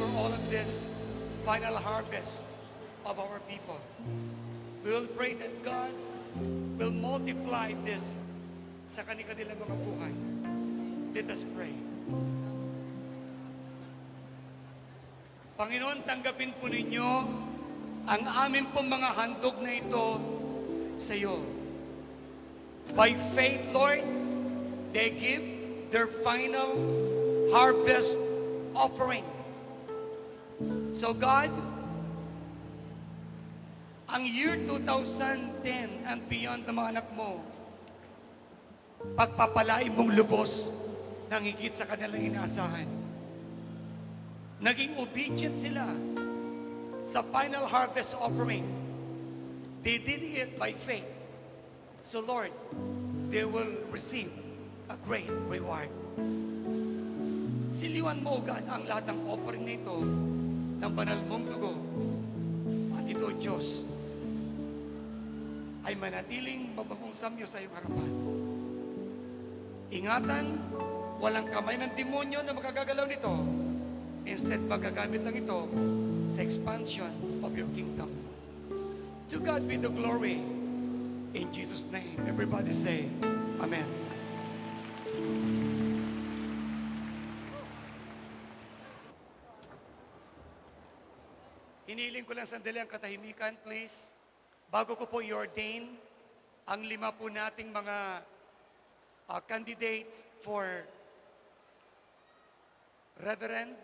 for all of this final harvest of our people. We will pray that God will multiply this sa kanilang mga buhay. Let us pray. Panginoon, tanggapin po ninyo ang amin pong mga handog na ito sa iyo. By faith, Lord, they give their final harvest offering. So God, ang year 2010 and beyond na mga anak mo, pagpapalain mong lubos ng higit sa kanilang inaasahan. Naging obedient sila sa final harvest offering. They did it by faith. So Lord, they will receive a great reward. Siliwan mo, God, ang lahat ng offering na ito ng banal mong dugo. At ito, Diyos, ay manatiling mababong samyo sa iyong harapan. Ingatan, walang kamay ng demonyo na makagagalaw nito. Instead, magagamit lang ito sa expansion of your kingdom. To God be the glory. In Jesus' name, everybody say, Amen. Hiniling ko lang sandali ang katahimikan, please. Bago ko po i-ordain ang 5 po nating mga candidates for Reverend,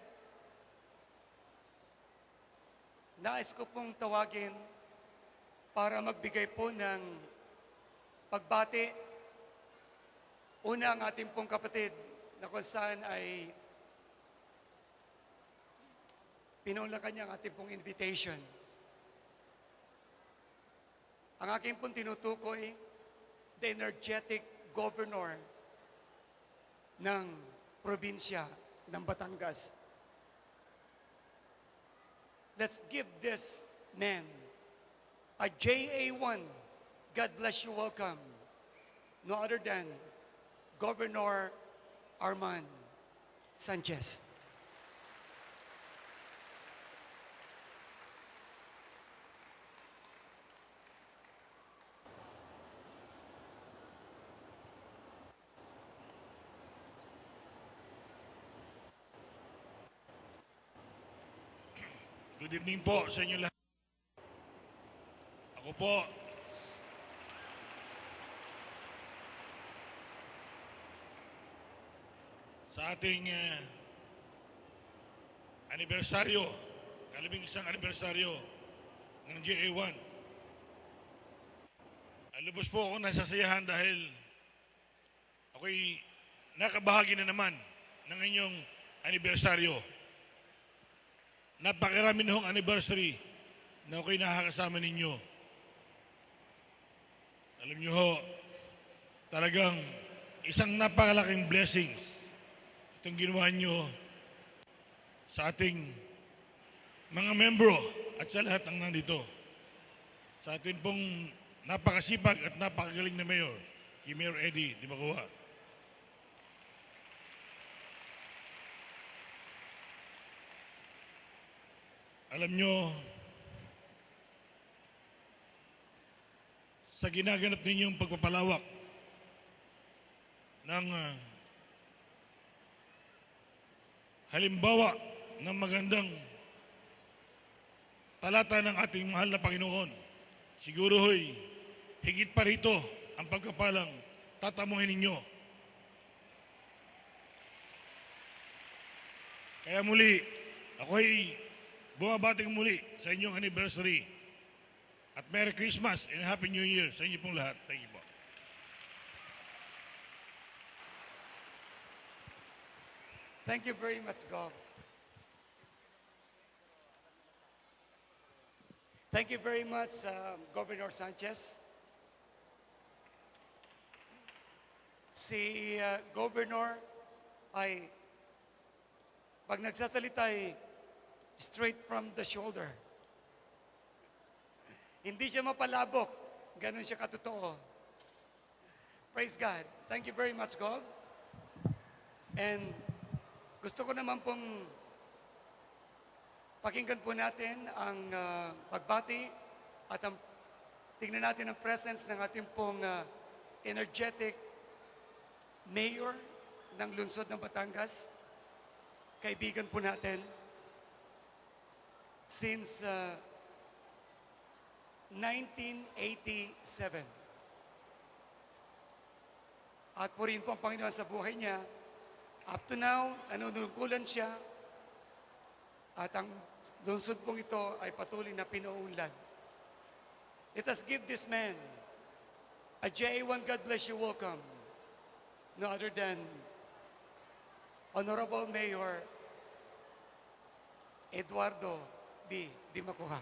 nais ko pong tawagin para magbigay po ng pagbati. Una, ang ating pong kapatid na kung saan ay pinula kanya ang ating pong invitation. Ang aking pong tinutukoy, the energetic governor ng probinsya ng Batangas. Let's give this man a JA1. God bless you, welcome. No other than Governor Arman Sanchez. Good evening po sa inyo lahat. Ako po, sa ating anibersaryo, ika-11 anibersaryo ng JA1, lubos po ako nasasayahan dahil ako'y nakabahagi na naman ng inyong anibersaryo. Napakarami na hong anniversary na ako'y nakakasama ninyo. Alam nyo ho, talagang isang napakalaking blessings itong ginawa nyo sa ating mga membro at sa lahat ng nandito. Sa ating pong napakasipag at napakagaling na mayor, kay Mayor Eddie Di Macua. Alam nyo, sa ginaganap ninyong pagpapalawak ng halimbawa ng magandang talata ng ating mahal na Panginoon, siguro ho'y higit pa rito ang pagkapalang tatamuhin ninyo. Kaya muli, ako'y bumabating muli sa inyong anniversary. At Merry Christmas and Happy New Year sa inyo pong lahat. Thank you po. Thank you very much, Gov. Thank you very much, Governor Sanchez. Si Governor ay, pag nagsasalita ay straight from the shoulder. Hindi siya mapalabok. Ganon siya katotoo. Praise God. Thank you very much, Gov. And gusto ko naman pong Pakinggan po natin ang pagbati at tingnan natin ang presence ng ating pong energetic mayor ng lungsod ng Batangas. Kaibigan po natin since 1987. At purihin po ang Panginoon sa buhay niya. Up to now, nanunungkulan siya at ang lungsod pong ito ay patuloy na pinuunlad. Let us give this man a J1 God bless you welcome. No other than Honorable Mayor Eduardo B. Dimacuha.